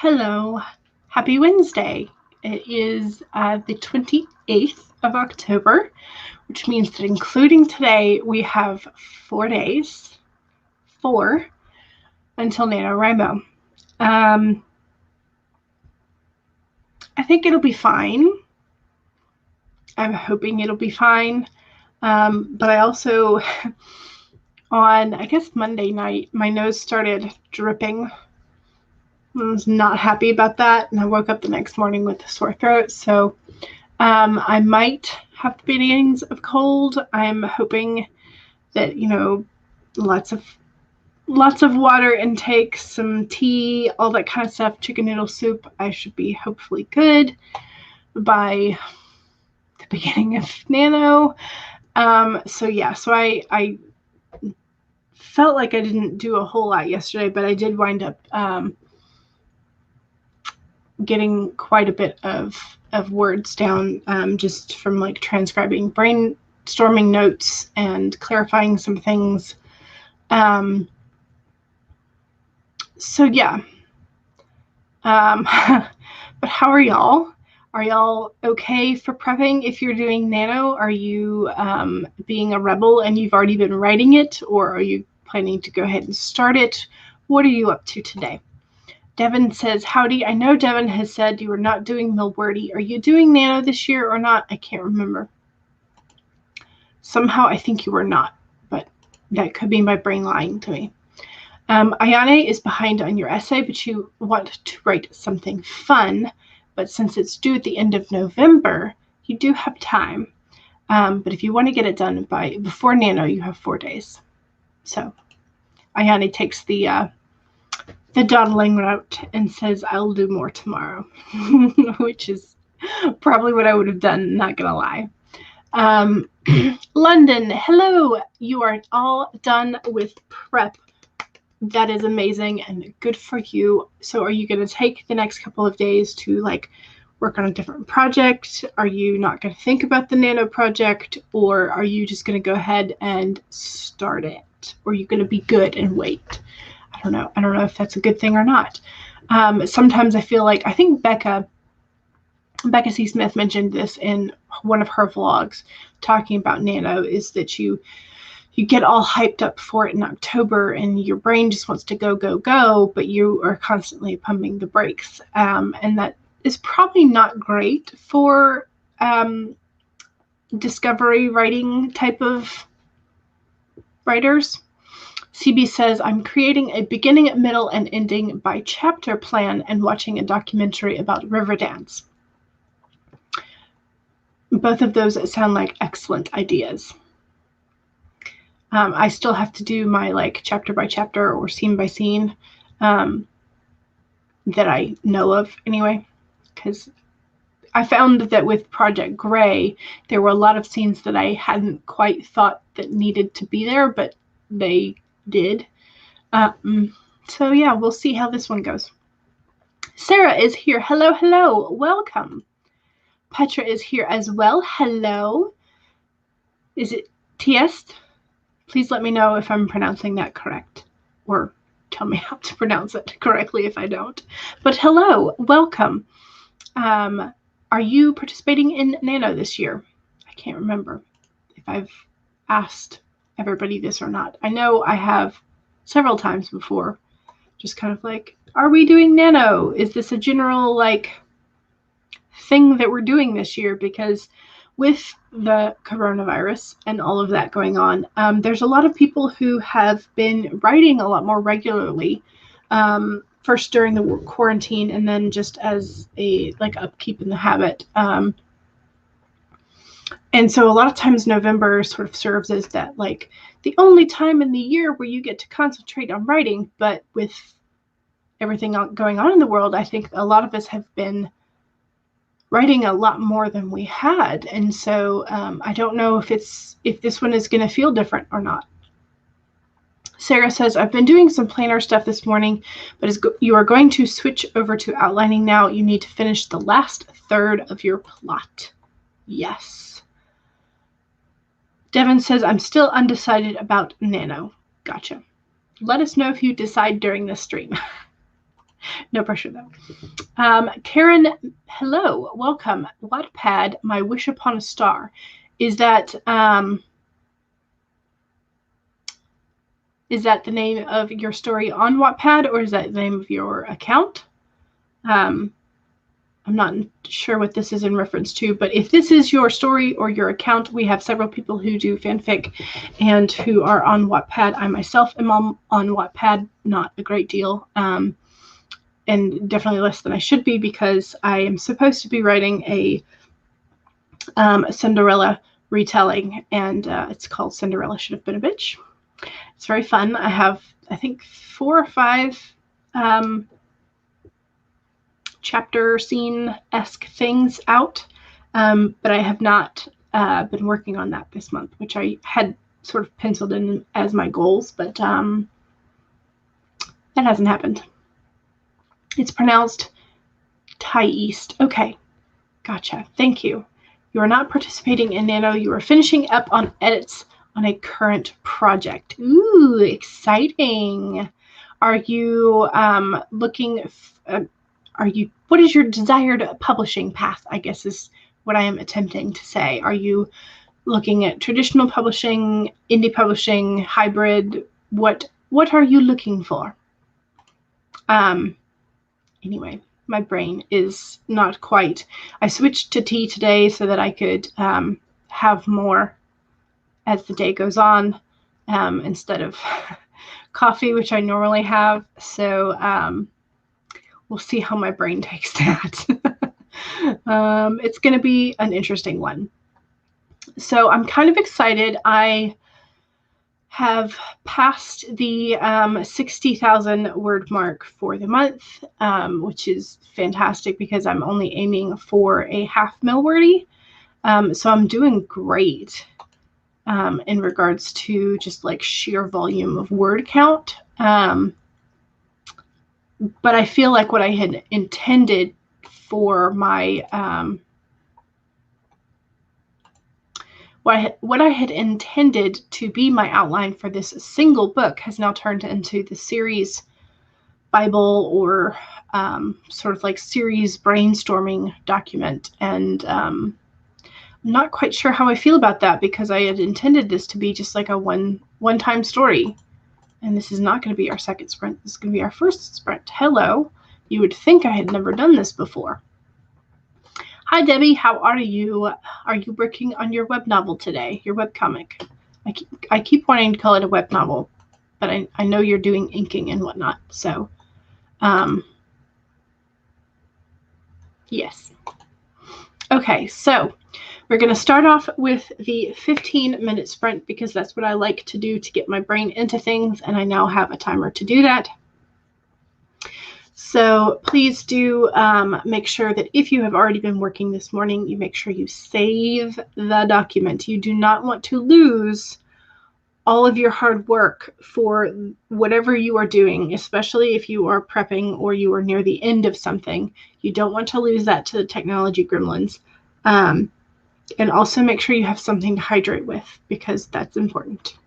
Hello, happy Wednesday. It is the 28th of October, which means that including today, we have 4 days, 4, until NaNoWriMo. I think it'll be fine. I'm hoping it'll be fine. But I also, on, I guess, Monday night, my nose started dripping. I was not happy about that, and I woke up the next morning with a sore throat, so I might have the beginnings of cold. I'm hoping that, lots of water intake, some tea, all that kind of stuff, chicken noodle soup. I should be hopefully good by the beginning of Nano. So I felt like I didn't do a whole lot yesterday, but I did wind up getting quite a bit of words down just from like transcribing, brainstorming notes and clarifying some things. So yeah. But how are y'all? Are y'all okay for prepping if you're doing Nano? Are you being a rebel and you've already been writing it, or are you planning to go ahead and start it? What are you up to today? Devin says, howdy. I know Devin has said you were not doing Milwordy. Are you doing Nano this year or not? I can't remember. Somehow I think you were not, but that could be my brain lying to me. Ayane is behind on your essay, but you want to write something fun. But since it's due at the end of November, you do have time. But if you want to get it done before Nano, you have 4 days. So Ayane takes the dawdling route and says, I'll do more tomorrow, which is probably what I would have done, not gonna lie. London, hello. You are all done with prep. That is amazing and good for you. So are you going to take the next couple of days to work on a different project? Are you not going to think about the Nano project, or are you just going to go ahead and start it? Or are you going to be good and wait? I don't know. I don't know if that's a good thing or not. Sometimes I feel like, I think Becca C. Smith mentioned this in one of her vlogs talking about Nano, is that you get all hyped up for it in October and your brain just wants to go, go, go, but you are constantly pumping the brakes. And that is probably not great for discovery writing type of writers. CB says, I'm creating a beginning, middle, and ending by chapter plan and watching a documentary about Riverdance. Both of those sound like excellent ideas. I still have to do my chapter by chapter or scene by scene that I know of anyway, because I found that with Project Gray, there were a lot of scenes that I hadn't quite thought that needed to be there, but they did. So yeah, we'll see how this one goes. Sarah is here. Hello, hello. Welcome. Petra is here as well. Hello. Is it Tiest? Please let me know if I'm pronouncing that correct, or tell me how to pronounce it correctly if I don't. But hello, welcome. Are you participating in Nano this year? I can't remember if I've asked everybody this or not. I know I have several times before, just kind of are we doing Nano? Is this a general thing that we're doing this year? Because with the coronavirus and all of that going on, there's a lot of people who have been writing a lot more regularly, first during the quarantine and then just as a upkeep in the habit. And so a lot of times November sort of serves as that the only time in the year where you get to concentrate on writing. But with everything going on in the world, I think a lot of us have been writing a lot more than we had, and so I don't know if this one is going to feel different or not. Sarah says, I've been doing some planner stuff this morning, but you are going to switch over to outlining now. You need to finish the last third of your plot. Yes. Devin says, I'm still undecided about Nano. Gotcha. Let us know if you decide during the stream. No pressure though. Karen, hello, welcome. Wattpad, My Wish Upon a Star. Is that the name of your story on Wattpad, or is that the name of your account? I'm not sure what this is in reference to, but if this is your story or your account, we have several people who do fanfic and who are on Wattpad. I myself am on Wattpad, not a great deal, and definitely less than I should be, because I am supposed to be writing a Cinderella retelling, and it's called Cinderella Should Have Been a Bitch. It's very fun. I have, I think, 4 or 5 chapter scene-esque things out, but I have not been working on that this month, which I had sort of penciled in as my goals, but that hasn't happened. It's pronounced Thai East. Okay, gotcha. Thank you. You are not participating in Nano. You are finishing up on edits on a current project. Ooh, exciting. Are you looking... what is your desired publishing path, I guess is what I am attempting to say. Are you looking at traditional publishing, indie publishing, hybrid? What are you looking for? Anyway, my brain is not quite... I switched to tea today so that I could have more as the day goes on, instead of coffee, which I normally have. So we'll see how my brain takes that. It's going to be an interesting one. So I'm kind of excited. I have passed the 60,000 word mark for the month, which is fantastic because I'm only aiming for a half Milwordy. So I'm doing great in regards to just like sheer volume of word count. But I feel like what I had intended for my what I had intended to be my outline for this single book has now turned into the series Bible, or sort of like series brainstorming document. And I'm not quite sure how I feel about that, because I had intended this to be just like a one-time story. And this is not going to be our second sprint. This is going to be our first sprint. Hello. You would think I had never done this before. Hi, Debbie. How are you? Are you working on your web novel today? Your webcomic? I keep wanting to call it a web novel, but I know you're doing inking and whatnot. So, yes. Okay, so we're going to start off with the 15-minute sprint, because that's what I like to do to get my brain into things, and I now have a timer to do that. So please do make sure that if you have already been working this morning, you make sure you save the document. You do not want to lose all of your hard work for whatever you are doing, especially if you are prepping or you are near the end of something. You don't want to lose that to the technology gremlins. And also make sure you have something to hydrate with, because that's important.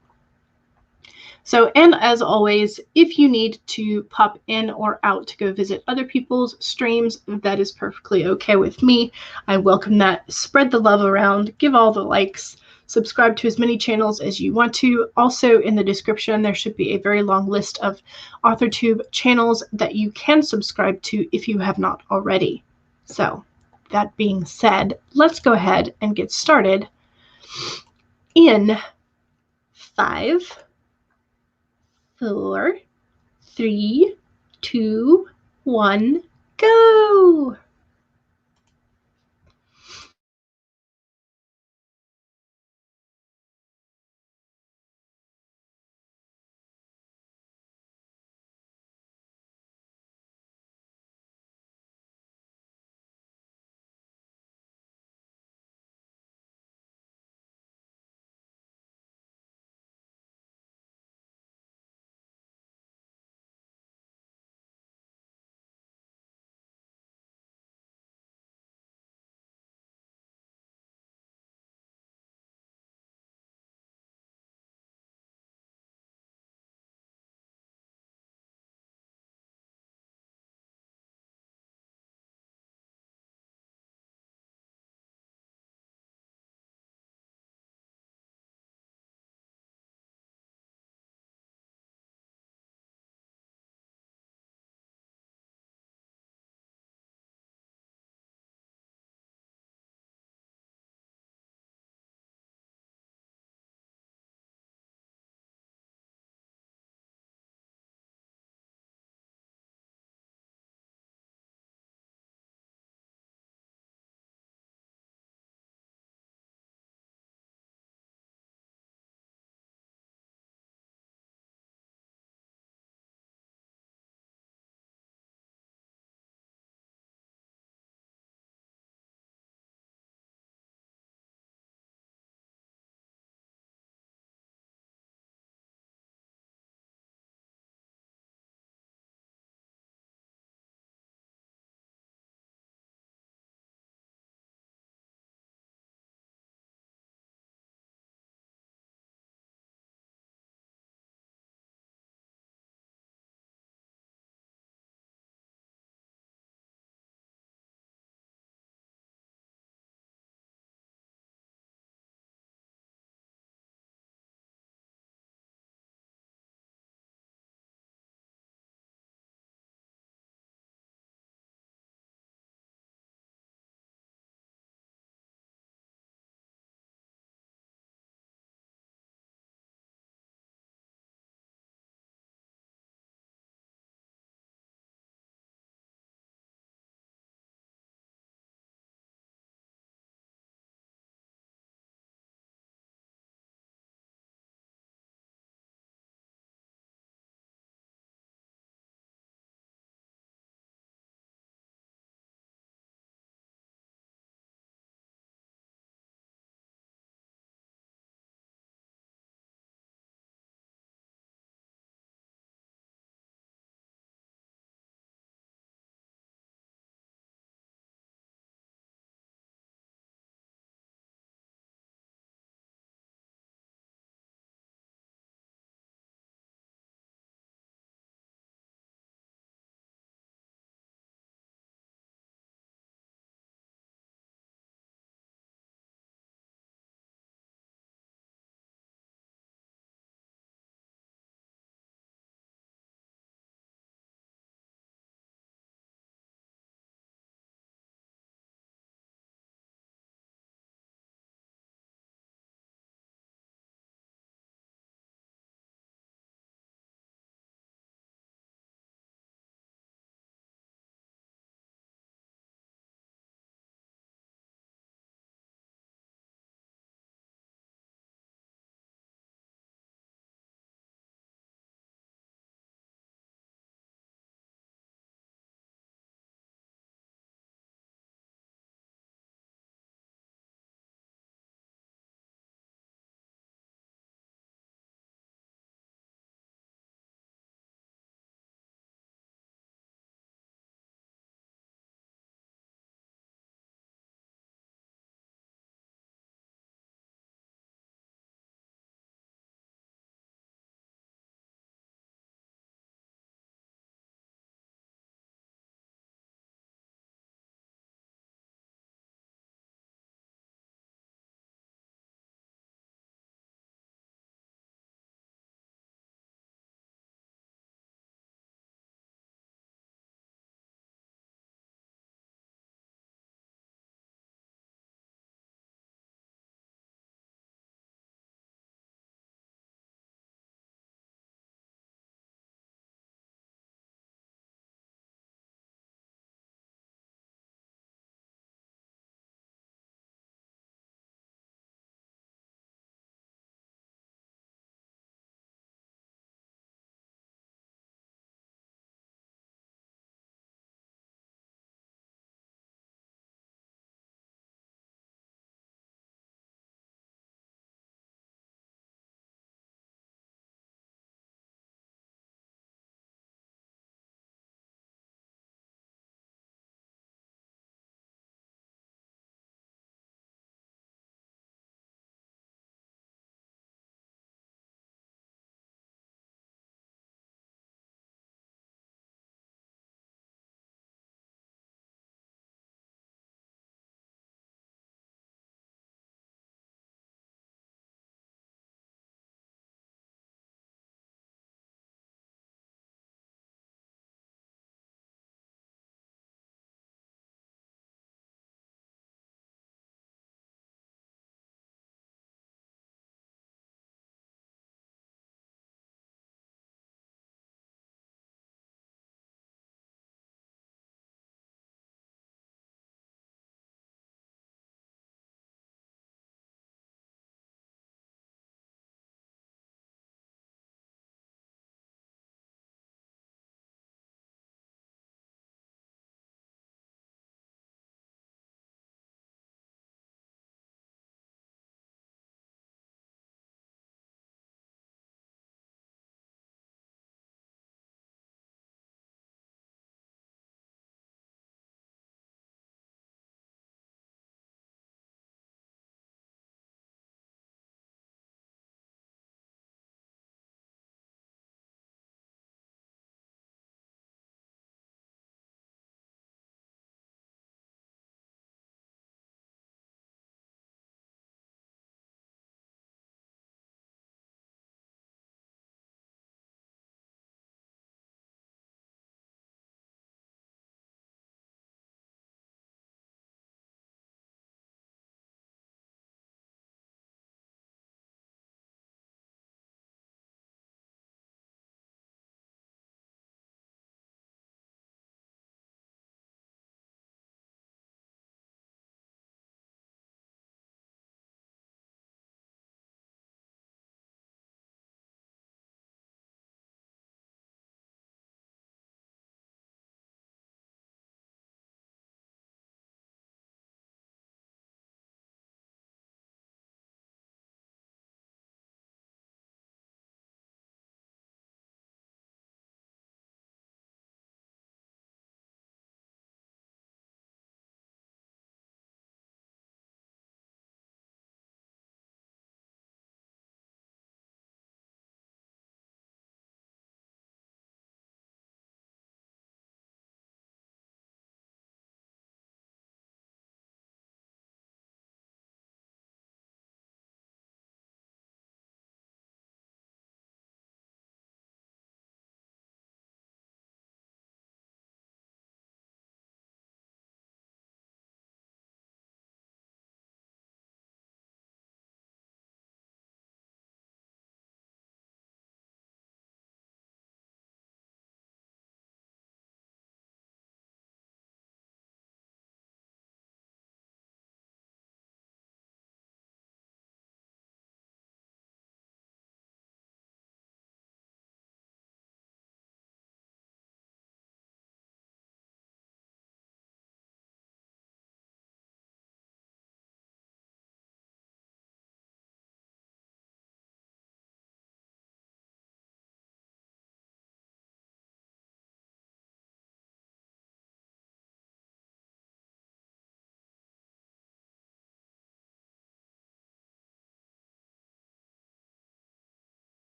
So, and as always, if you need to pop in or out to go visit other people's streams, that is perfectly okay with me. I welcome that. Spread the love around, give all the likes, subscribe to as many channels as you want to. Also, in the description, there should be a very long list of AuthorTube channels that you can subscribe to if you have not already. So, that being said, let's go ahead and get started in 5, 4, 3, 2, 1, go!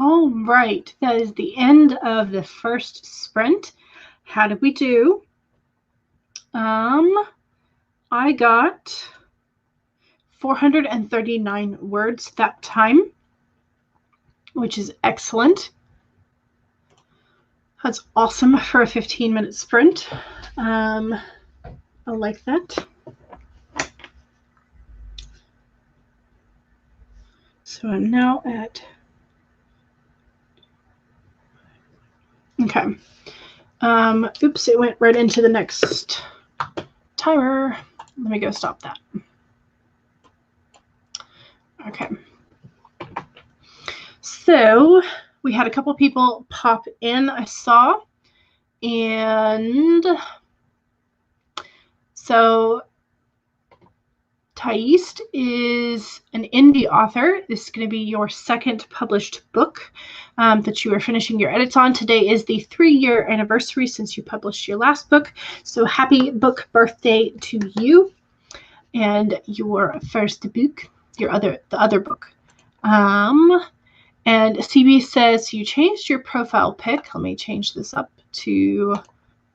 All right, that is the end of the first sprint. How did we do? I got 439 words that time, which is excellent. That's awesome for a 15-minute sprint. I like that. So I'm now at, okay. Oops, it went right into the next timer. Let me go stop that. Okay. So we had a couple people pop in, I saw. And so Thais is an indie author. This is going to be your second published book that you are finishing your edits on. Today is the 3-year anniversary since you published your last book. So happy book birthday to you and your first book, the other book. And CB says you changed your profile pic. Let me change this up to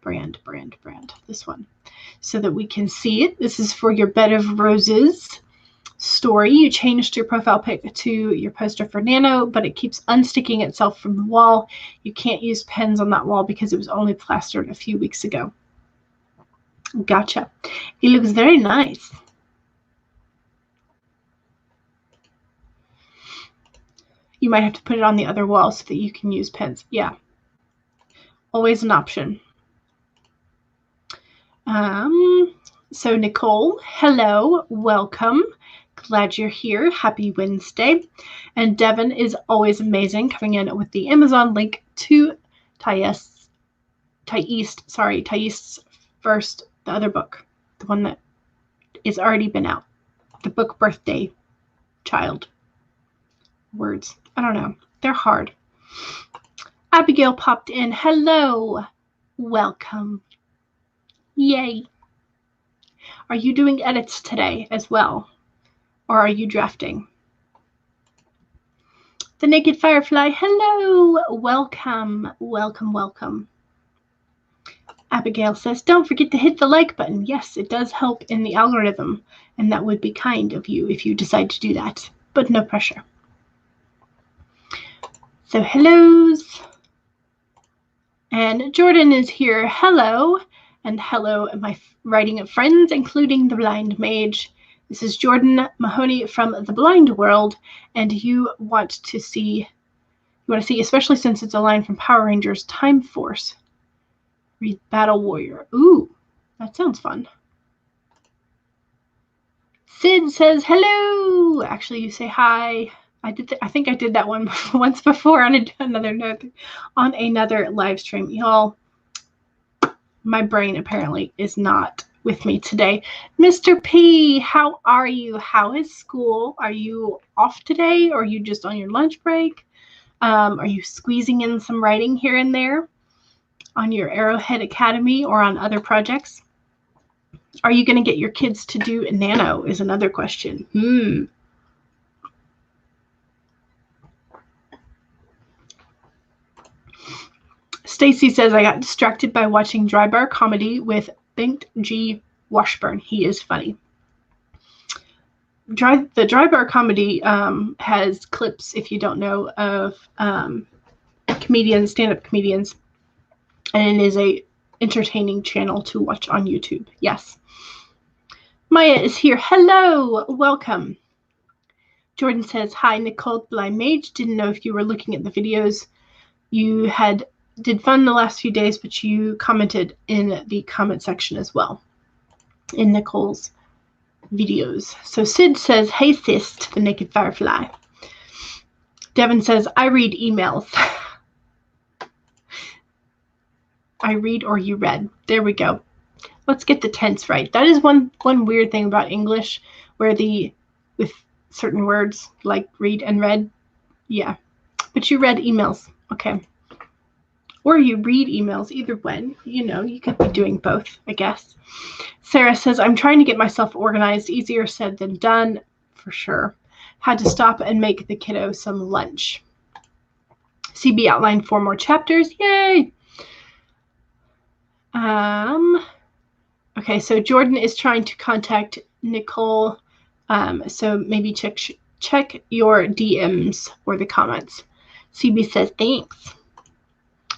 brand, this one, so that we can see it. This is for your Bed of Roses story. You changed your profile pic to your poster for Nano, but it keeps unsticking itself from the wall. You can't use pens on that wall because it was only plastered a few weeks ago. Gotcha. It looks very nice. You might have to put it on the other wall so that you can use pens. Yeah. Always an option. So Nicole, hello, welcome. Glad you're here. Happy Wednesday. And Devin is always amazing, coming in with the Amazon link to Thais' first, the other book, the one that is already been out. The book birthday child. Words. I don't know. They're hard. Abigail popped in. Hello. Welcome. Yay. Are you doing edits today as well? Or are you drafting? The Naked Firefly. Hello. Welcome. Welcome, welcome. Abigail says, don't forget to hit the like button. Yes, it does help in the algorithm. And that would be kind of you if you decide to do that. But no pressure. So hellos. And Jordan is here. Hello. And hello, my writing friends, including the Blind Mage. This is Jordan Mahoney from The Blind World. And you want to see, especially since it's a line from Power Rangers, Time Force. Read Battle Warrior. Ooh, that sounds fun. Sid says hello. Actually, you say hi. I think I did that one once before on another live stream. Y'all, my brain apparently is not with me today. Mr. P, how are you? How is school? Are you off today, or are you just on your lunch break? Are you squeezing in some writing here and there on your Arrowhead Academy or on other projects? Are you going to get your kids to do Nano is another question. Stacy says, I got distracted by watching Dry Bar Comedy with Bengt G. Washburn. He is funny. The Dry Bar Comedy has clips, if you don't know, of comedians, stand-up comedians, and it is a entertaining channel to watch on YouTube. Yes. Maya is here. Hello. Welcome. Jordan says, hi, Nicole Blind Mage. Didn't know if you were looking at the videos. You did fun the last few days, but you commented in the comment section as well in Nicole's videos. So Sid says, hey sis, to the Naked Firefly. Devin says, I read emails. I read or you read. There we go. Let's get the tense right. That is one weird thing about English, where with certain words like read and read. Yeah. But you read emails. Okay. Or you read emails, either way. You could be doing both, I guess. Sarah says, I'm trying to get myself organized. Easier said than done, for sure. Had to stop and make the kiddo some lunch. CB outlined 4 more chapters. Yay! Okay, so Jordan is trying to contact Nicole. So maybe check your DMs or the comments. CB says, thanks.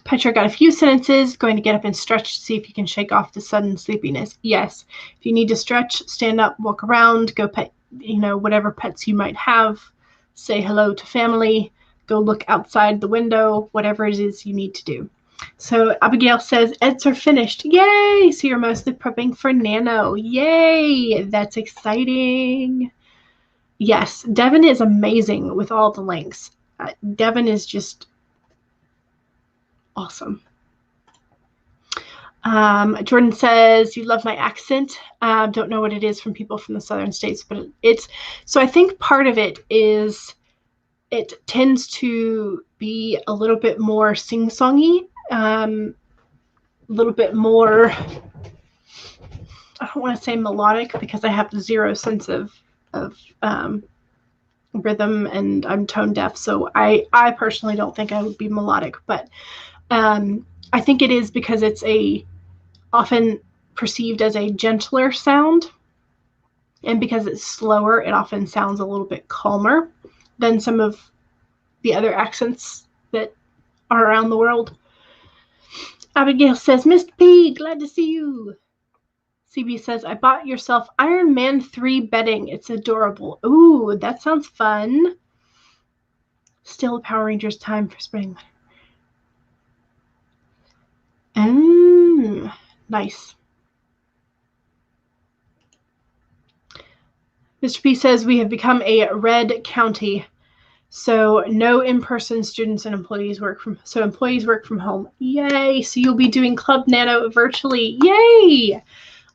Petra got a few sentences, going to get up and stretch to see if you can shake off the sudden sleepiness. Yes. If you need to stretch, stand up, walk around, go pet, whatever pets you might have, say hello to family, go look outside the window, whatever it is you need to do. So Abigail says, Eds are finished. Yay! So you're mostly prepping for Nano. Yay! That's exciting. Yes, Devin is amazing with all the links. Devin is just awesome. Jordan says, you love my accent. Don't know what it is from people from the southern states, but so I think part of it is it tends to be a little bit more sing-songy, a little bit more, I don't want to say melodic because I have zero sense of rhythm and I'm tone deaf. So I personally don't think I would be melodic, but I think it is because it's often perceived as a gentler sound. And because it's slower, it often sounds a little bit calmer than some of the other accents that are around the world. Abigail says, Mr. P, glad to see you. CB says, I bought yourself Iron Man 3 bedding. It's adorable. Ooh, that sounds fun. Still a Power Rangers time for spring. Nice. Mr. P says, we have become a red county. So no in-person students and employees work from home. Yay! So you'll be doing Club Nano virtually. Yay!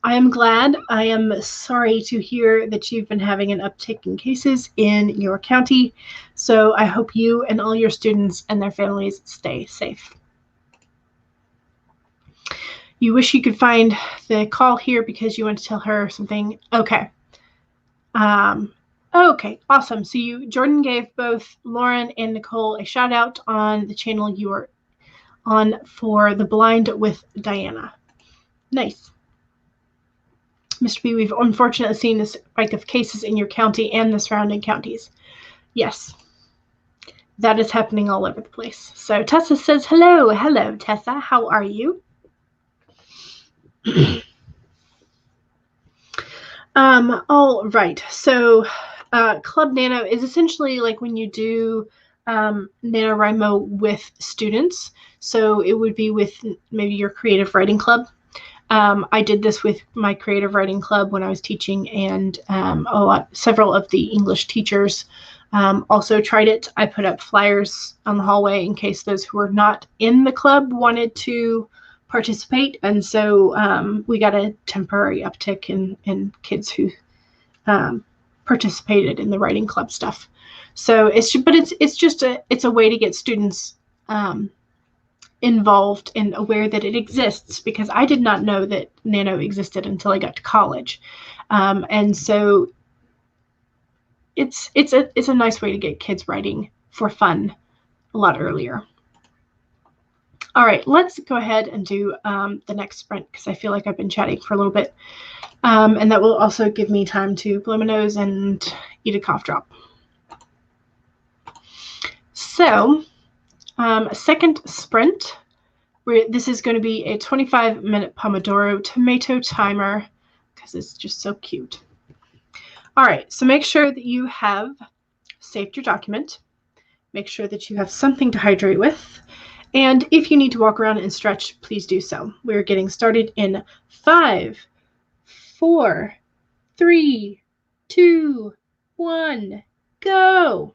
I am glad. I am sorry to hear that you've been having an uptick in cases in your county. So I hope you and all your students and their families stay safe. You wish you could find the call here because you want to tell her something. Okay. Okay, awesome. So Jordan gave both Lauren and Nicole a shout out on the channel you are on for the Blind with Diana. Nice. Mr. B, we've unfortunately seen this spike of cases in your county and the surrounding counties. Yes, that is happening all over the place. So Tessa says, hello. Hello, Tessa. How are you? All right. So Club Nano is essentially like when you do NaNoWriMo with students. So it would be with maybe your creative writing club. I did this with my creative writing club when I was teaching, and several of the English teachers also tried it. I put up flyers on the hallway in case those who were not in the club wanted to participate, and so we got a temporary uptick in kids who participated in the writing club stuff. So it's just a way to get students involved and aware that it exists, because I did not know that Nano existed until I got to college, and so it's a nice way to get kids writing for fun a lot earlier. All right, let's go ahead and do the next sprint because I feel like I've been chatting for a little bit, and that will also give me time to blow my nose and eat a cough drop. So second sprint. This is going to be a 25-minute Pomodoro tomato timer because it's just so cute. All right, so make sure that you have saved your document. Make sure that you have something to hydrate with. And if you need to walk around and stretch, please do so. We're getting started in 5, 4, 3, 2, 1, go.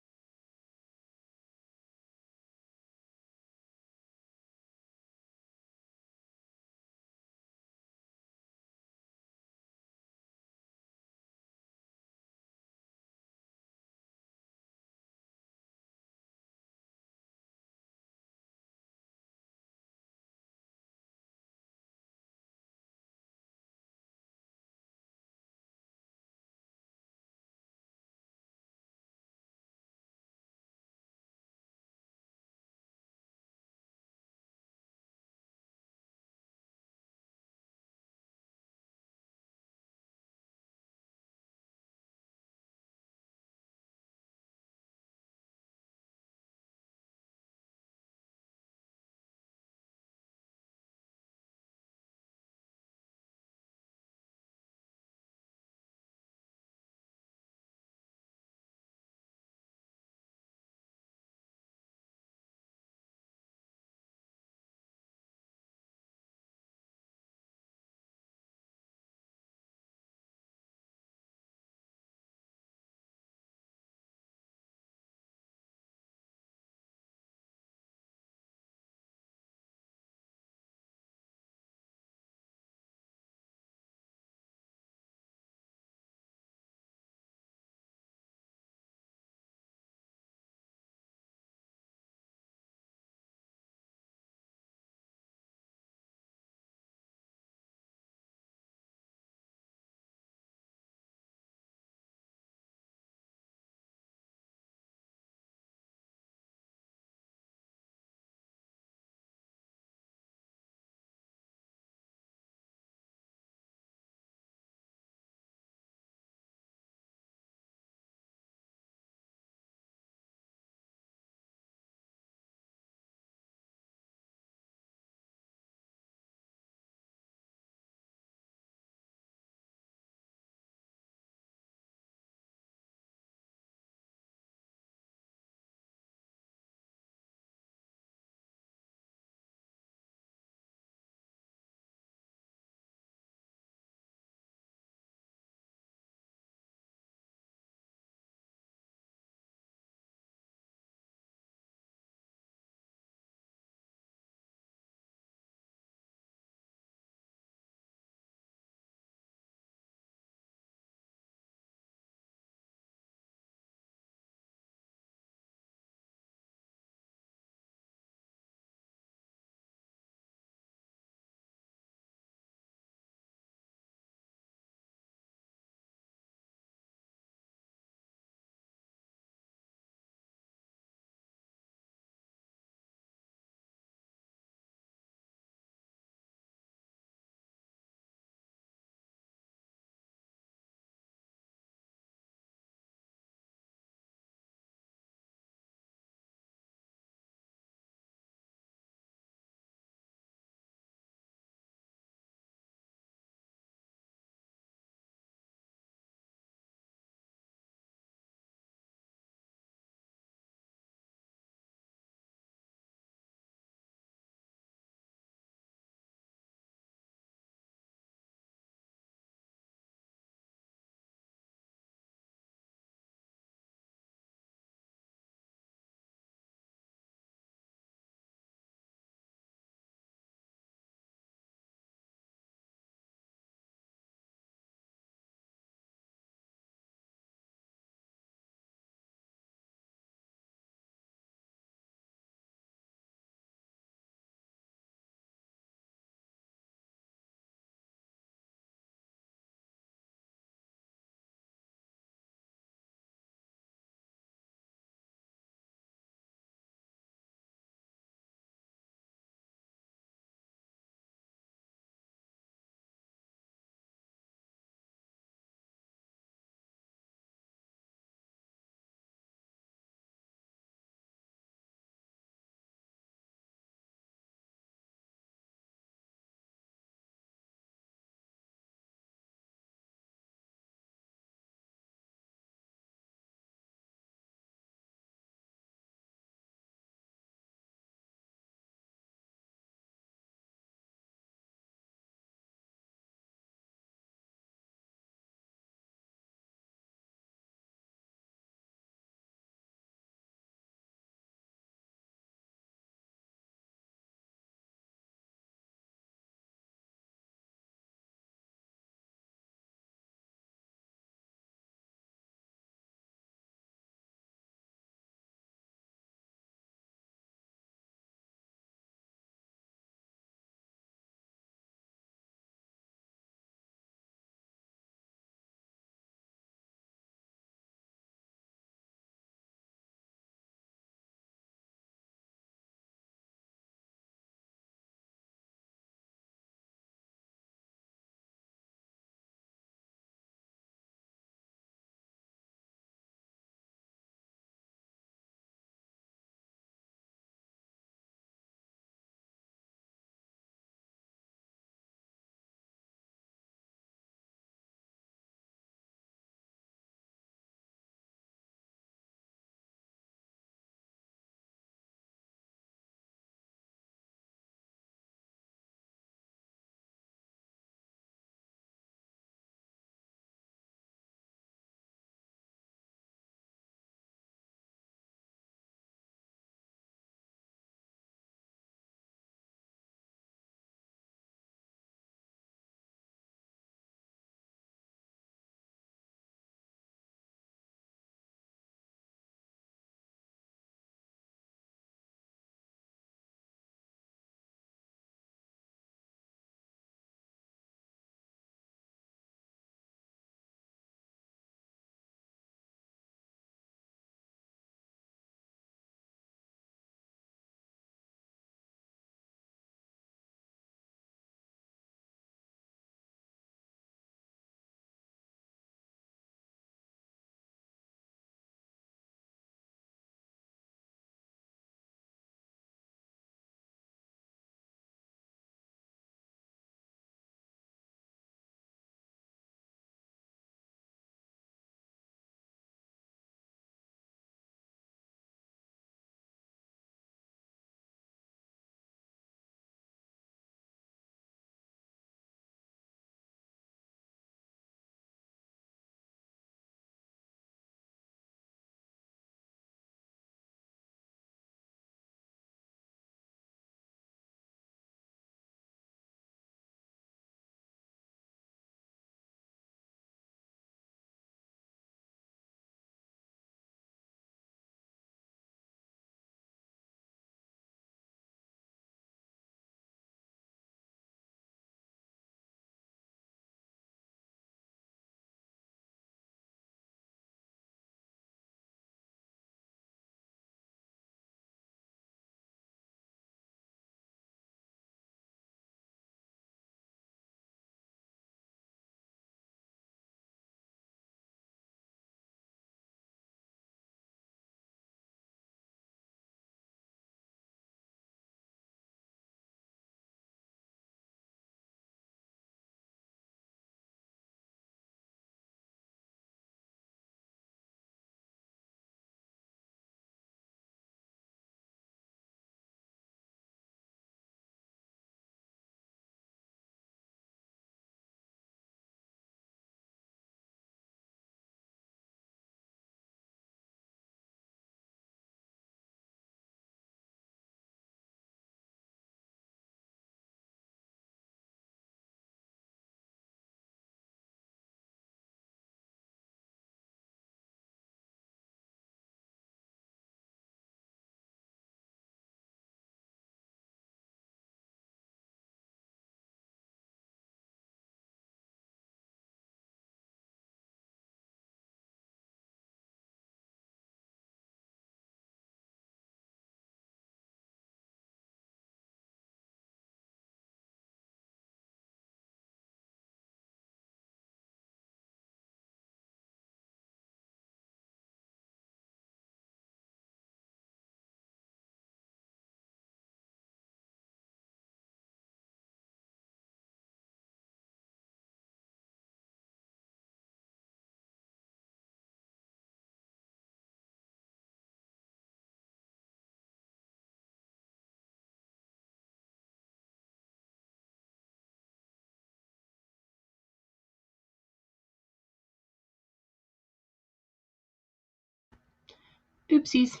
Oopsies.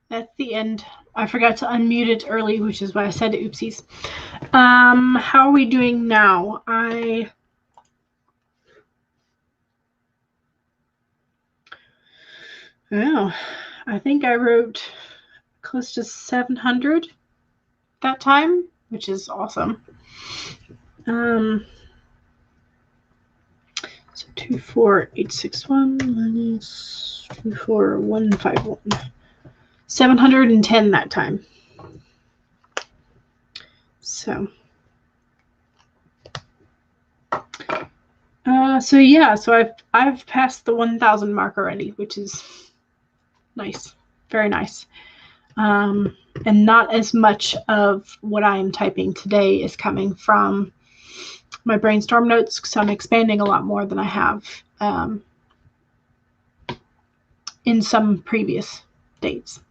That's the end. I forgot to unmute it early, which is why I said oopsies. How are we doing now? I think I wrote close to 700 that time, which is awesome. So 24861 minus 24151. 710 that time. So so I've passed the 1,000 mark already, which is nice, very nice. And not as much of what I am typing today is coming from my brainstorm notes, because I'm expanding a lot more than I have in some previous dates.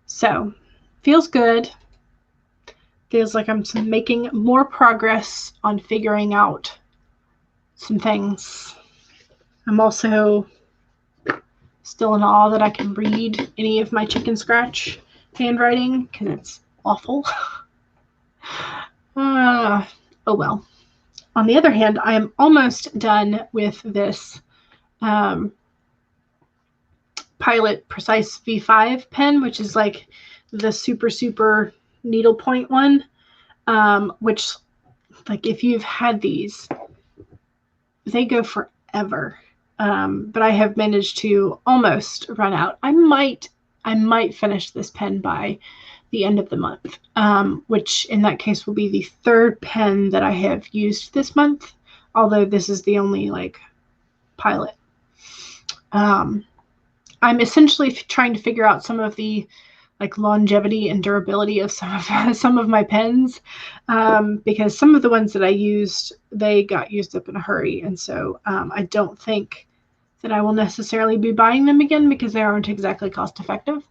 So feels good. Feels like I'm making more progress on figuring out some things. I'm also still in awe that I can read any of my chicken scratch handwriting, because it's awful. Oh well. On the other hand, I am almost done with this Pilot Precise V5 pen, which is like the super needlepoint one, which, like, if you've had these, they go forever. But I have managed to almost run out. I might finish this pen by the end of the month, which in that case will be the third pen that I have used this month, although this is the only like Pilot. I'm essentially trying to figure out some of the like longevity and durability of some of my pens, because some of the ones that I used, they got used up in a hurry, and so I don't think that I will necessarily be buying them again because they aren't exactly cost effective.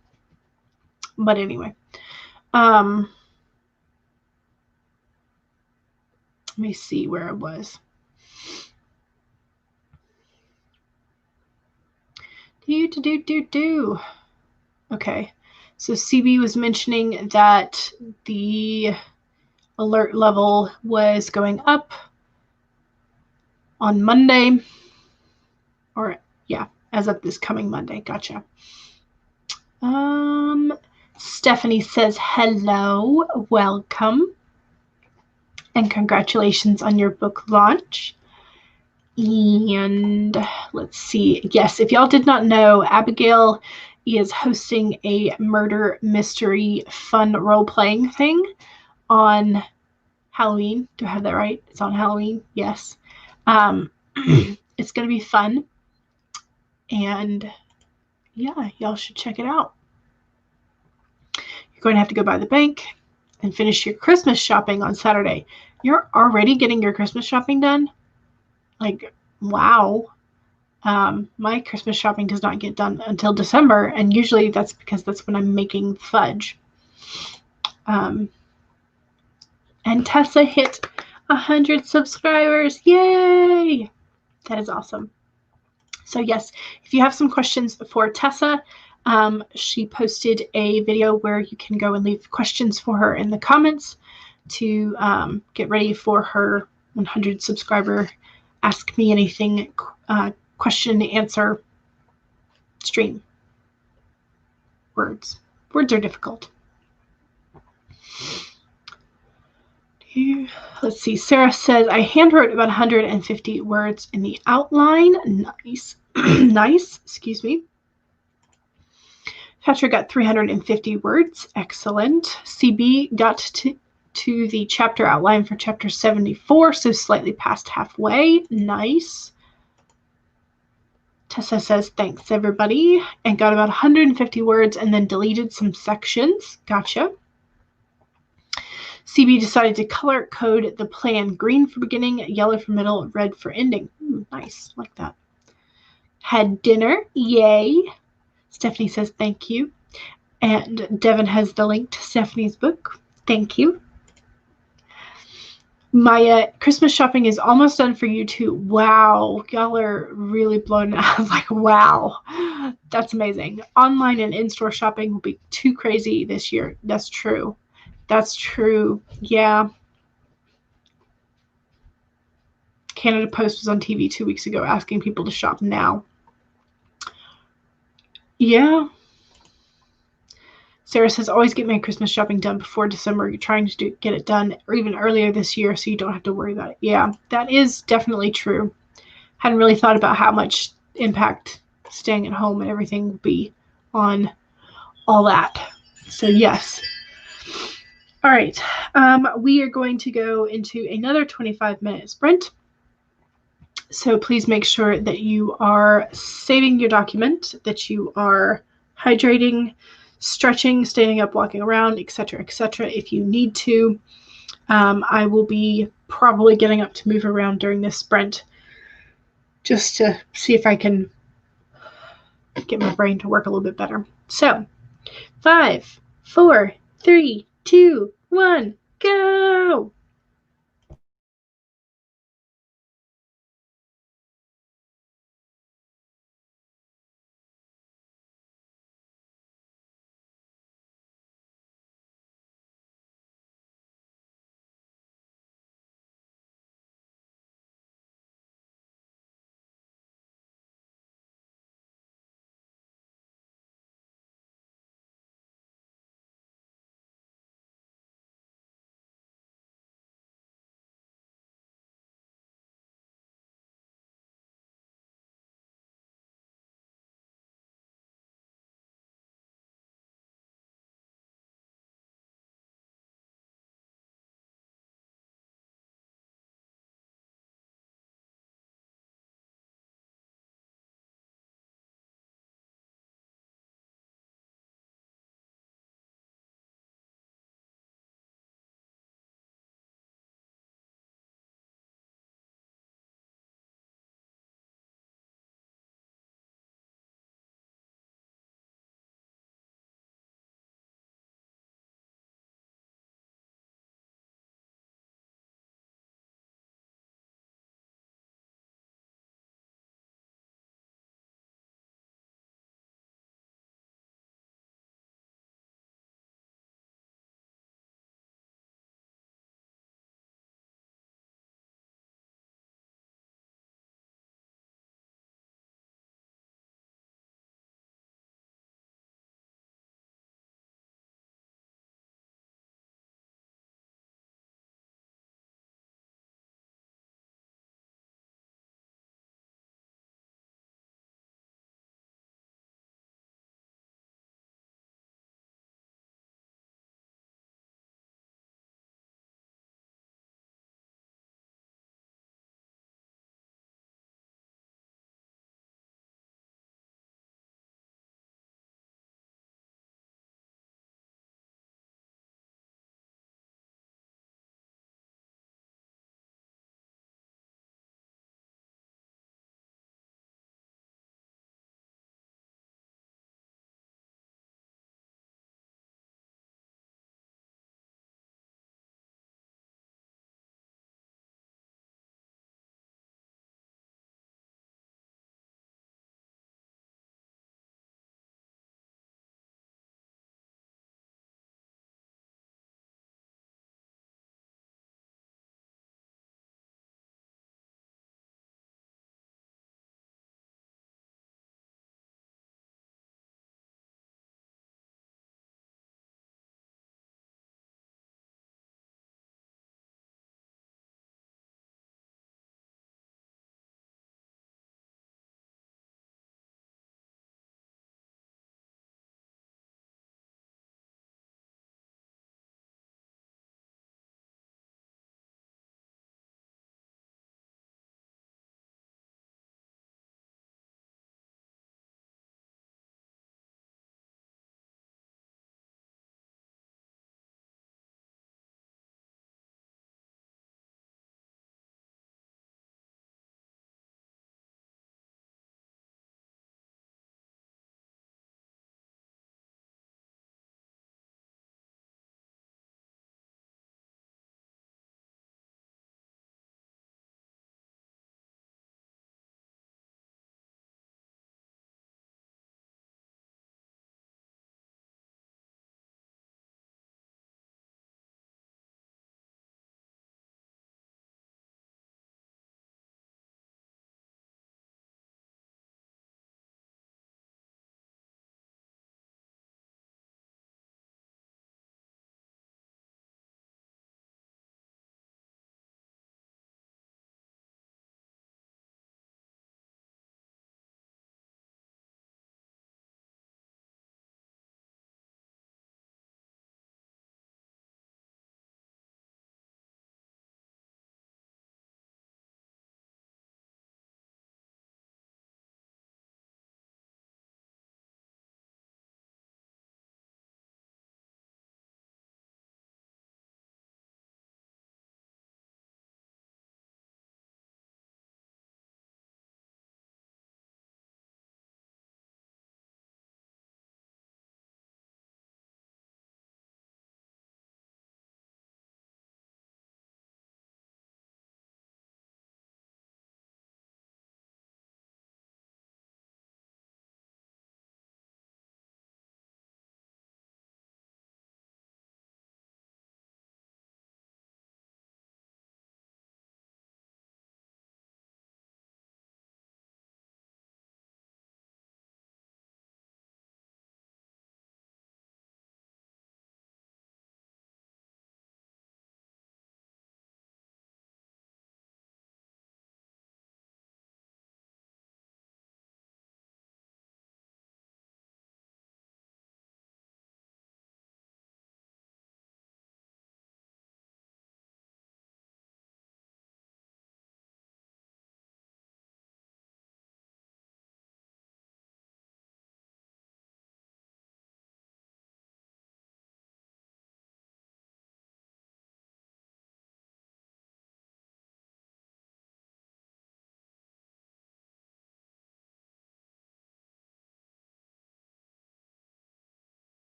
But anyway, let me see where I was. Okay, so CB was mentioning that the alert level was going up on Monday, or yeah, as of this coming Monday. Gotcha. Stephanie says hello, welcome, and congratulations on your book launch. And let's see. Yes, if y'all did not know, Abigail is hosting a murder mystery fun role-playing thing on Halloween. Do I have that right? It's on Halloween. Yes. It's going to be fun. And yeah, y'all should check it out. You're going to have to go by the bank and finish your Christmas shopping on Saturday. You're already getting your Christmas shopping done? Like, wow. My Christmas shopping does not get done until December, and usually that's because that's when I'm making fudge. And Tessa hit 100 subscribers. Yay! That is awesome. So yes, if you have some questions for Tessa, she posted a video where you can go and leave questions for her in the comments to get ready for her 100 subscriber Ask Me Anything question and answer stream. Words are difficult. Let's see. Sarah says, I handwrote about 150 words in the outline. Nice. Nice. Excuse me. Patrick got 350 words. Excellent. CB got to the chapter outline for chapter 74, so slightly past halfway. Nice. Tessa says, thanks, everybody. And got about 150 words and then deleted some sections. Gotcha. CB decided to color code the plan green for beginning, yellow for middle, red for ending. Nice. Like that. Had dinner. Yay. Stephanie says, thank you. And Devin has the link to Stephanie's book. Thank you. My Christmas shopping is almost done for you too. Wow, y'all are really blown out. I was like, wow, that's amazing. Online and in-store shopping will be too crazy this year. That's true. That's true. Yeah. Canada Post was on TV 2 weeks ago asking people to shop now. Yeah. Sarah says, always get my Christmas shopping done before December. You're trying to get it done or even earlier this year so you don't have to worry about it. Yeah, that is definitely true. Hadn't really thought about how much impact staying at home and everything will be on all that. So yes. All right. We are going to go into another 25-minute sprint. So please make sure that you are saving your document, that you are hydrating, stretching, standing up, walking around, etc., etc. If you need to. I will be probably getting up to move around during this sprint just to see if I can get my brain to work a little bit better. So 5, 4, 3, 2, 1, go!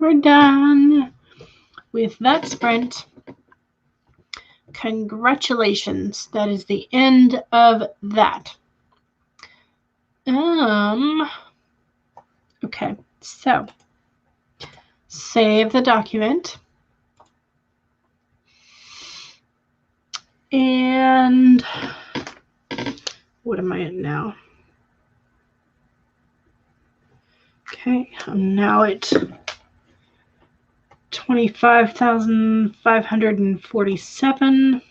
we're done with that sprint. Congratulations. That is the end of that. Okay, so save the document. And what am I at now? Okay, I'm now at 25,547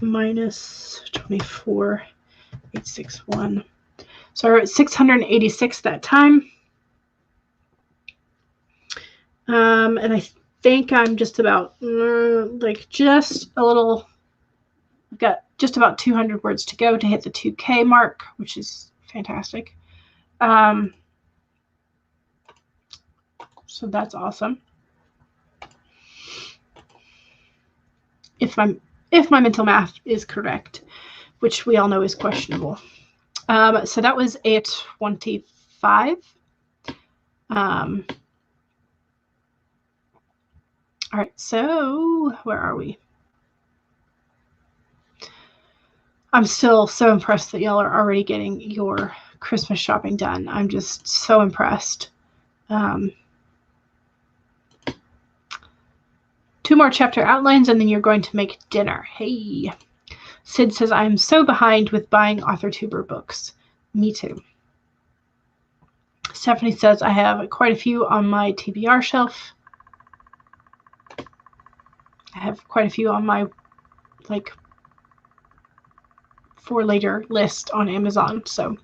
minus 24,861. So we're at 686 that time. And I think I'm just about just a little, I've got just about 200 words to go to hit the 2K mark, which is fantastic. So that's awesome. If my mental math is correct, which we all know is questionable. So that was a 25. All right, so where are we? I'm still so impressed that y'all are already getting your Christmas shopping done. I'm just so impressed. 2 more chapter outlines and then you're going to make dinner. Hey. Sid says, I'm so behind with buying AuthorTuber books. Me too. Stephanie says, I have quite a few on my TBR shelf. I have quite a few on my for later list on Amazon. So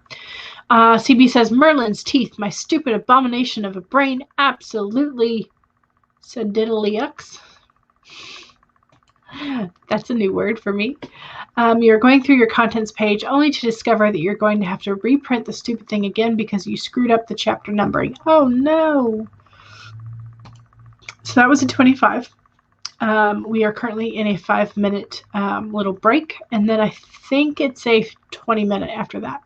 CB says, Merlin's teeth, my stupid abomination of a brain, absolutely sediddlyucks. That's a new word for me. You're going through your contents page only to discover that you're going to have to reprint the stupid thing again because you screwed up the chapter numbering. Oh no. So that was a 25. We are currently in a 5-minute little break, and then I think it's a 20-minute after that.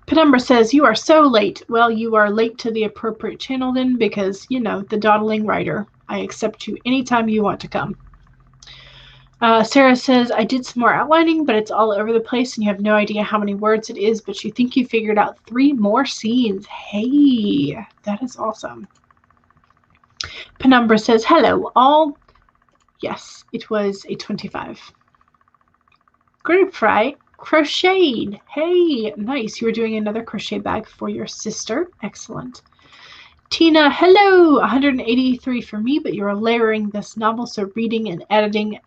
Penumbra says, you are so late. Well, you are late to the appropriate channel then, because, you know, the dawdling writer. I accept you anytime you want to come. Sarah says, I did some more outlining, but it's all over the place, and you have no idea how many words it is, but you think you figured out 3 more scenes. Hey, that is awesome. Penumbra says, hello, all. Yes, it was a 25. Grapefruit crocheted. Hey, nice. You were doing another crochet bag for your sister. Excellent. Tina, hello. 183 for me, but you're layering this novel, so reading and adding,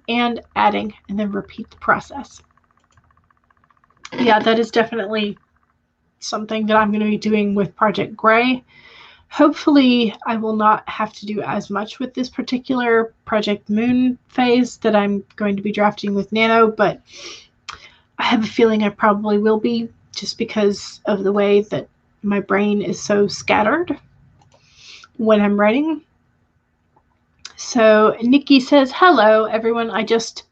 and then repeat the process. Yeah, that is definitely something that I'm going to be doing with Project Gray. Hopefully, I will not have to do as much with this particular Project Moon phase that I'm going to be drafting with Nano, but I have a feeling I probably will be, just because of the way that my brain is so scattered when I'm writing. So Nikki says, hello, everyone. I think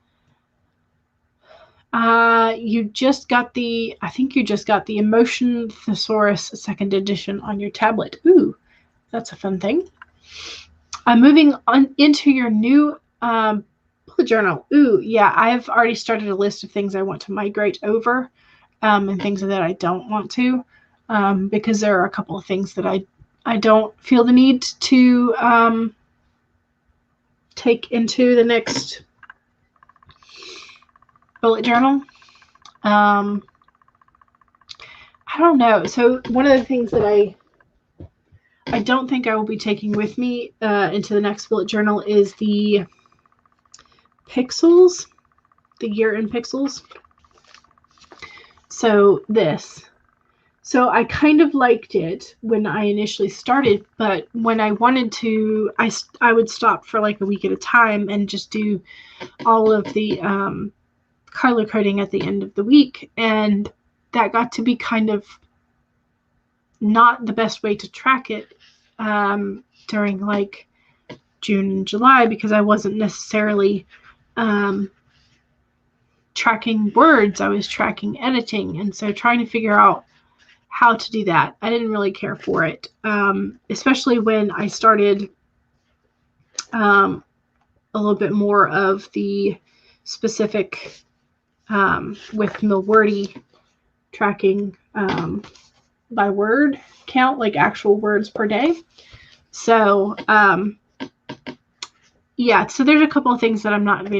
you just got the Emotion Thesaurus 2nd edition on your tablet. Ooh, that's a fun thing. I'm moving on into your new bullet journal. Ooh, yeah, I've already started a list of things I want to migrate over and things that I don't want to, because there are a couple of things that I don't feel the need to take into the next bullet journal. I don't know. So one of the things that I don't think I will be taking with me into the next bullet journal is the pixels, the year in pixels. So this. So I kind of liked it when I initially started, but when I wanted to, I would stop for like a week at a time and just do all of the color coding at the end of the week, and that got to be kind of not the best way to track it during like June and July, because I wasn't necessarily tracking words, I was tracking editing, and so trying to figure out how to do that. I didn't really care for it, especially when I started a little bit more of the specific with Milwordy tracking by word count, like actual words per day. So yeah, so there's a couple of things that I'm not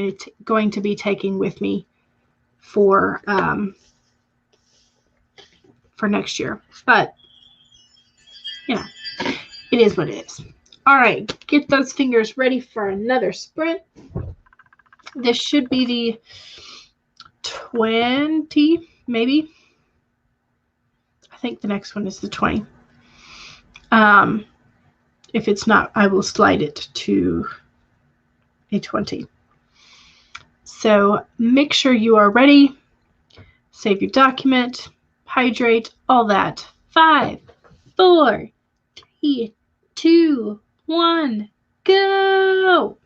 going to be taking with me for next year, but you know, it is what it is. All right, get those fingers ready for another sprint. This should be the 20, maybe. I think the next one is the 20. If it's not, I will slide it to a 20. So make sure you are ready. Save your document, hydrate, all that. 5, 4, 3, 2, 1, go!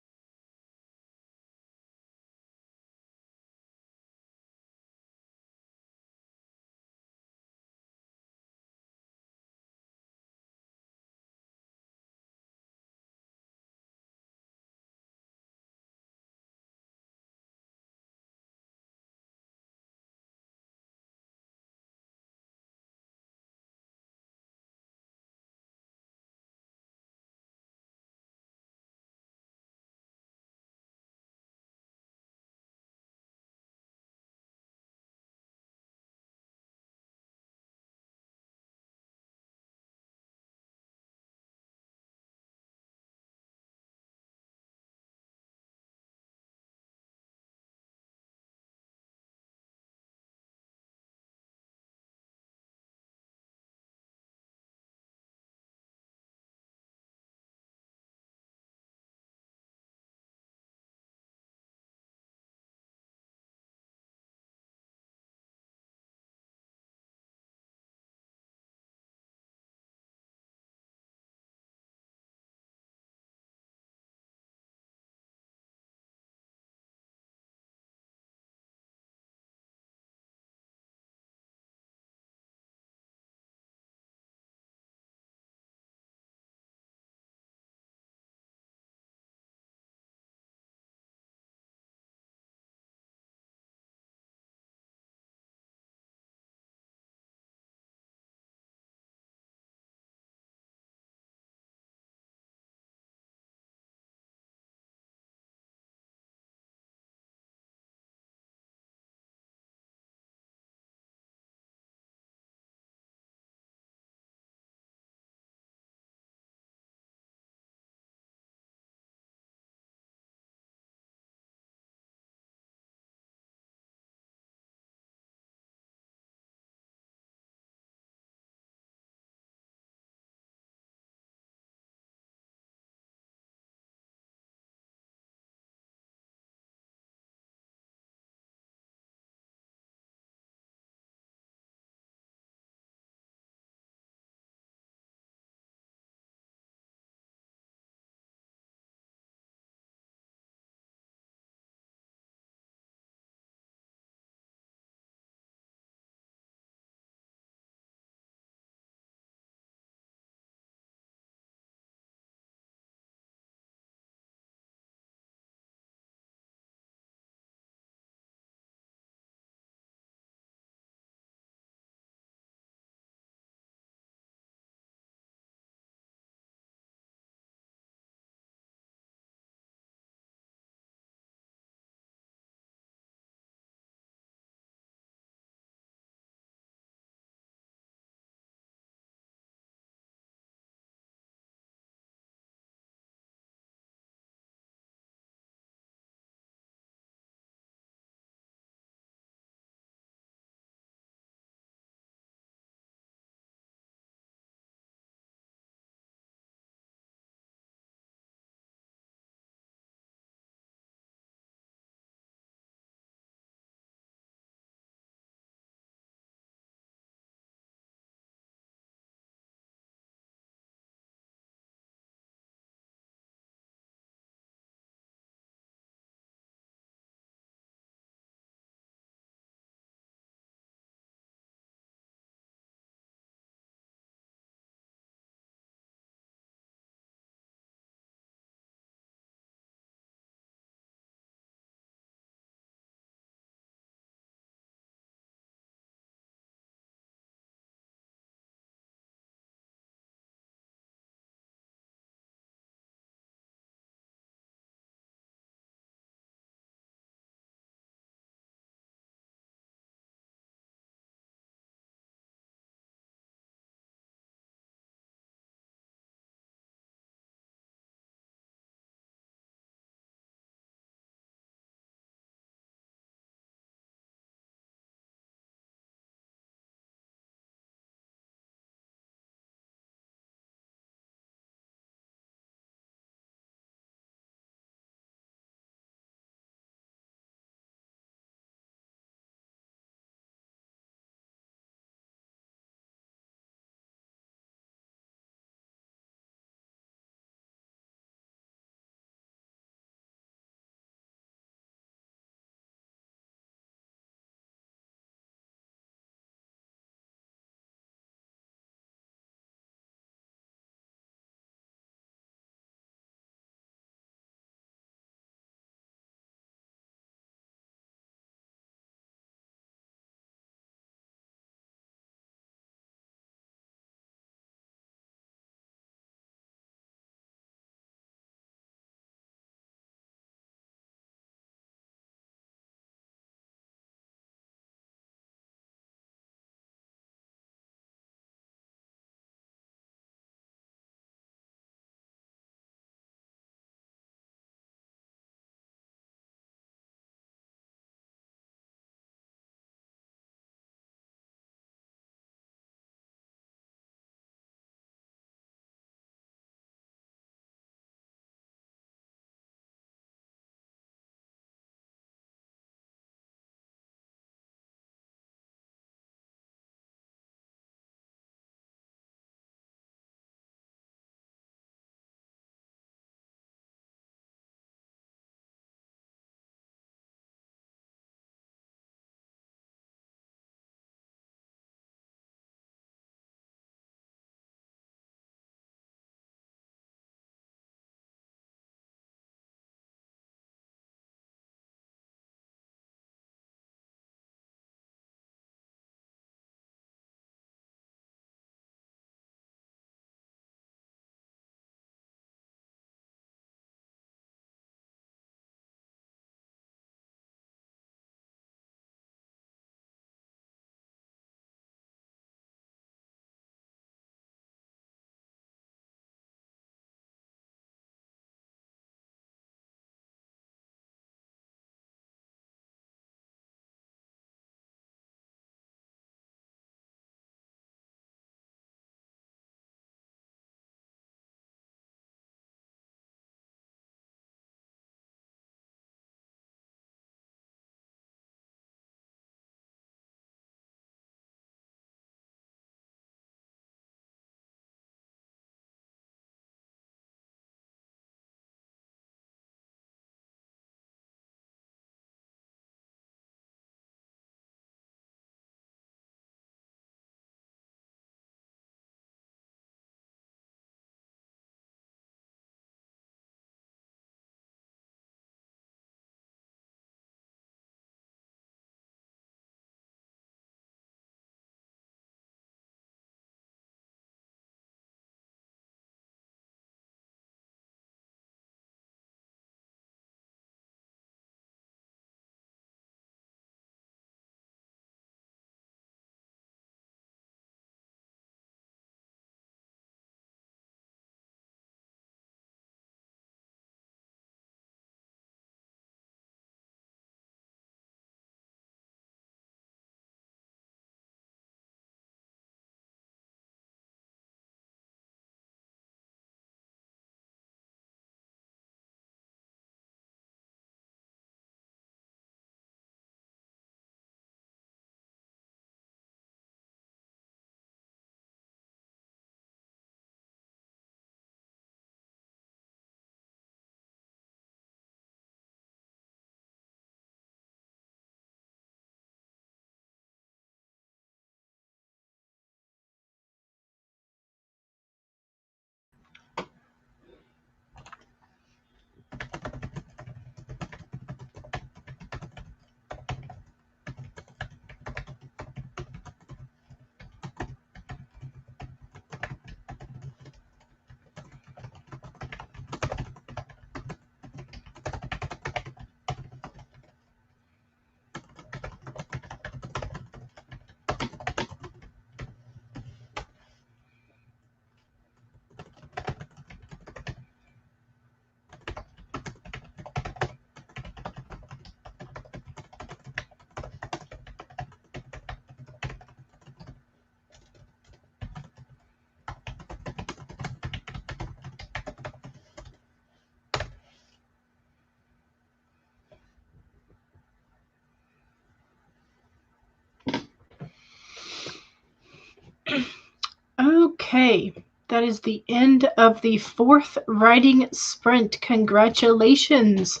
Okay, that is the end of the 4th writing sprint. Congratulations.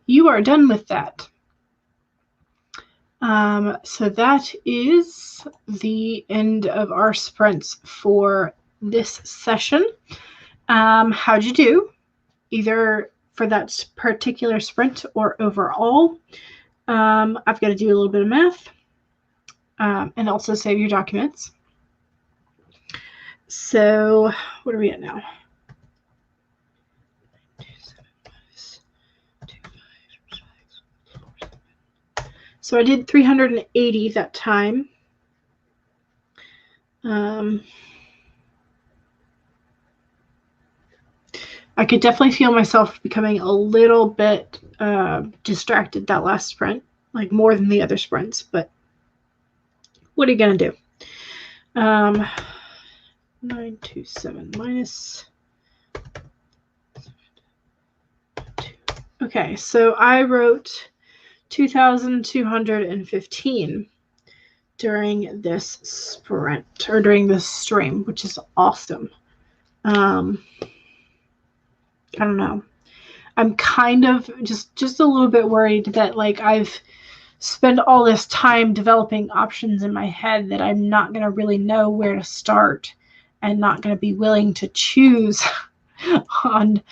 You are done with that. So that is the end of our sprints for this session. How'd you do? Either for that particular sprint or overall. I've got to do a little bit of math and also save your documents. So what are we at now? So I did 380 that time. I could definitely feel myself becoming a little bit distracted that last sprint, like more than the other sprints, but what are you going to do? 927 minus 2. Okay, so I wrote 2,215 during this sprint, or during this stream, which is awesome. I don't know. I'm kind of just a little bit worried that like I've spent all this time developing options in my head that I'm not going to really know where to start and not going to be willing to choose on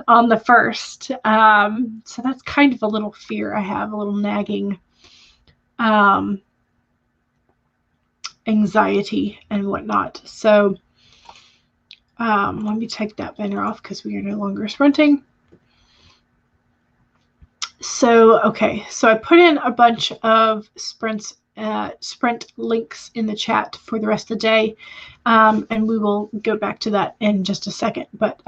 the first. So that's kind of a little fear I have, a little nagging anxiety and whatnot. So let me take that banner off because we are no longer sprinting. So, okay, so I put in a bunch of sprint links in the chat for the rest of the day, and we will go back to that in just a second. But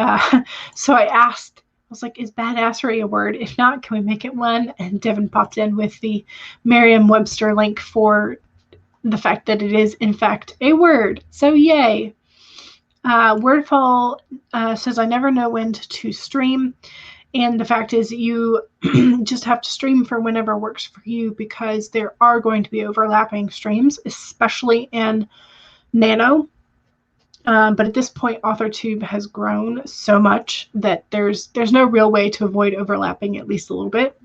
so I asked, I was like, is badassery a word? If not, can we make it one? And Devin popped in with the Merriam-Webster link for the fact that it is, in fact, a word. So yay. Wordfall says, I never know when to stream. And the fact is you just have to stream for whenever works for you, because there are going to be overlapping streams, especially in Nano. But at this point, AuthorTube has grown so much that there's no real way to avoid overlapping, at least a little bit.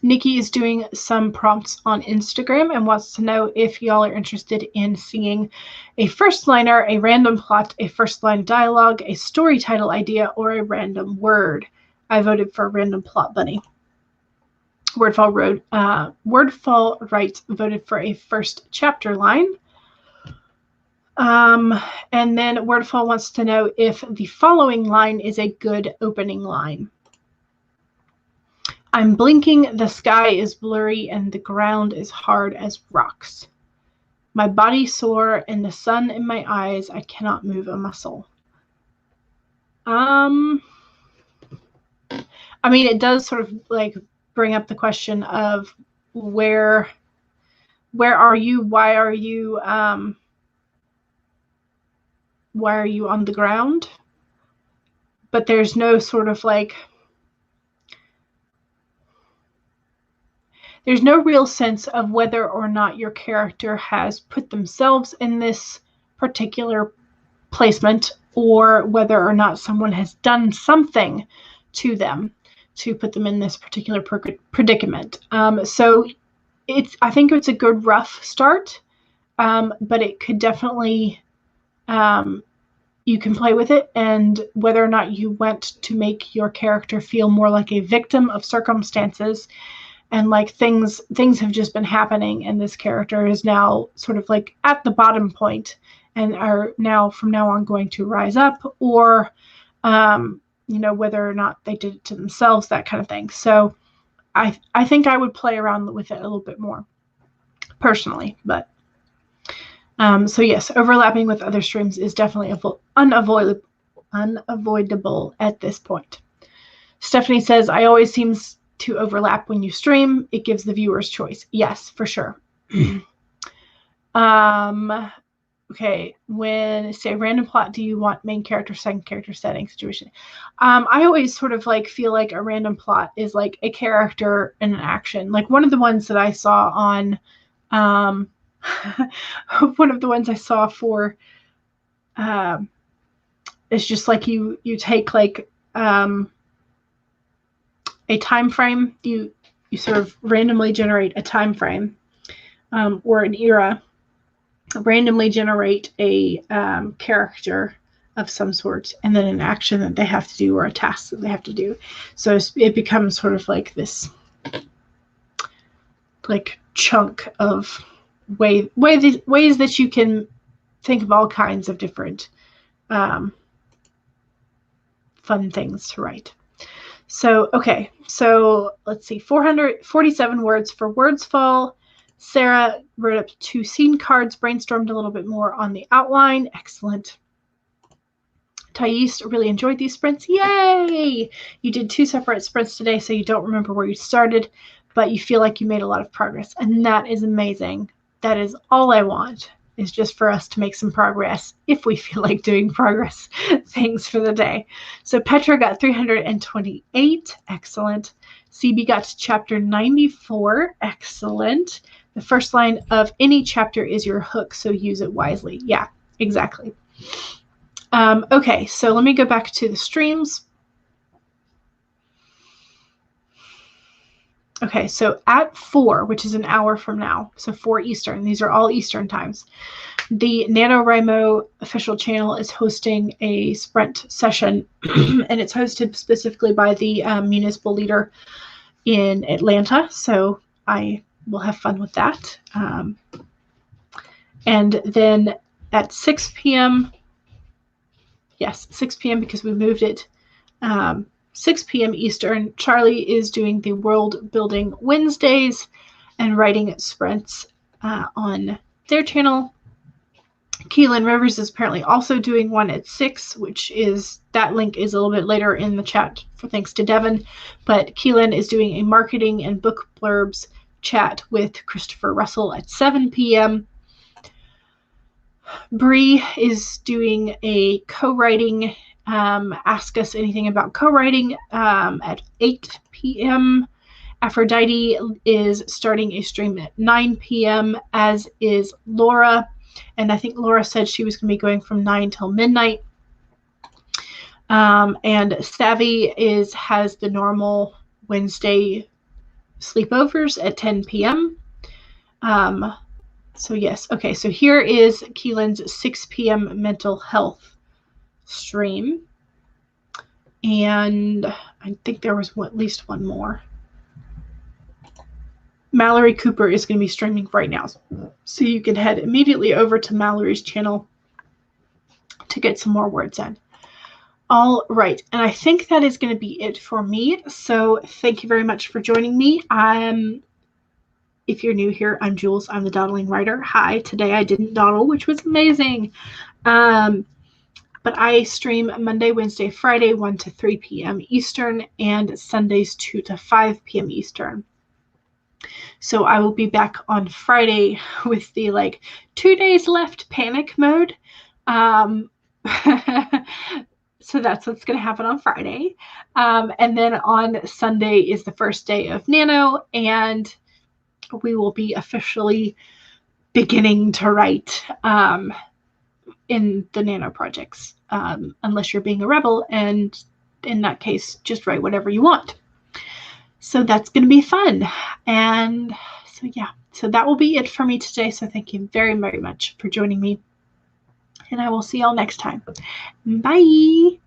Nikki is doing some prompts on Instagram and wants to know if y'all are interested in seeing a first liner, a random plot, a first line dialogue, a story title idea, or a random word. I voted for Random Plot Bunny. Wordfall Writes voted for a first chapter line. And then Wordfall wants to know if the following line is a good opening line. I'm blinking, the sky is blurry, and the ground is hard as rocks. My body sore and the sun in my eyes, I cannot move a muscle. I mean, it does sort of like bring up the question of where are you? Why are you on the ground? But there's no sort of like, there's no real sense of whether or not your character has put themselves in this particular placement, or whether or not someone has done something to them to put them in this particular predicament. So I think it's a good rough start, but it could definitely, you can play with it, and whether or not you want to make your character feel more like a victim of circumstances, and like things have just been happening, and this character is now sort of like at the bottom point and are now from now on going to rise up, or whether or not they did it to themselves, that kind of thing. So I think I would play around with it a little bit more personally, but so yes, overlapping with other streams is definitely unavoidable at this point. Stephanie says, I always seems to overlap when you stream. It gives the viewers choice. Yes, for sure. Okay, when say random plot, do you want main character, second character, setting, situation? I always sort of like feel like a random plot is like a character and an action. Like one of the ones that I saw on one of the ones I saw for it's just like you take like a time frame, you sort of randomly generate a time frame or an era, randomly generate a character of some sort, and then an action that they have to do or a task that they have to do. So it becomes sort of like this like chunk of ways that you can think of all kinds of different fun things to write. So, okay, so let's see, 447 words for Words Fall. Sarah wrote up 2 scene cards, brainstormed a little bit more on the outline. Excellent. Thais really enjoyed these sprints. Yay! You did 2 separate sprints today, so you don't remember where you started, but you feel like you made a lot of progress, and that is amazing. That is all I want, is just for us to make some progress if we feel like doing progress things for the day. So Petra got 328. Excellent. CB got to chapter 94. Excellent. The first line of any chapter is your hook, so use it wisely. Yeah, exactly. Okay, so let me go back to the streams. Okay, so at 4, which is an hour from now, so 4 Eastern, these are all Eastern times, the NaNoWriMo official channel is hosting a sprint session, and it's hosted specifically by the municipal leader in Atlanta, so I will have fun with that. And then at 6 p.m., yes, 6 p.m. because we moved it, 6 p.m. Eastern, Charlie is doing the World Building Wednesdays and writing sprints on their channel. Keelan Rivers is apparently also doing one at 6, which is, that link is a little bit later in the chat for thanks to Devin, but Keelan is doing a marketing and book blurbs chat with Christopher Russell at 7 p.m. Bree is doing a co-writing, ask us anything about co-writing at 8 p.m. Aphrodite is starting a stream at 9 p.m., as is Laura. And I think Laura said she was going to be going from 9 till midnight. And Savvy has the normal Wednesday sleepovers at 10 p.m. So yes, okay, so here is Keelan's 6 p.m. mental health stream. And I think there was at least one more. Mallory Cooper is going to be streaming right now. So you can head immediately over to Mallory's channel to get some more words in. All right, and I think that is going to be it for me. So thank you very much for joining me. If you're new here, I'm Jules. I'm the Dawdling Writer. Hi, today I didn't dawdle, which was amazing. But I stream Monday, Wednesday, Friday, 1 to 3 p.m. Eastern, and Sundays, 2 to 5 p.m. Eastern. So I will be back on Friday with the 2 days left panic mode. So that's what's going to happen on Friday. And then on Sunday is the first day of Nano, and we will be officially beginning to write in the Nano projects, unless you're being a rebel, and in that case, just write whatever you want. So that's going to be fun. And so, yeah, so that will be it for me today. So thank you very, very much for joining me. And I will see y'all next time. Bye.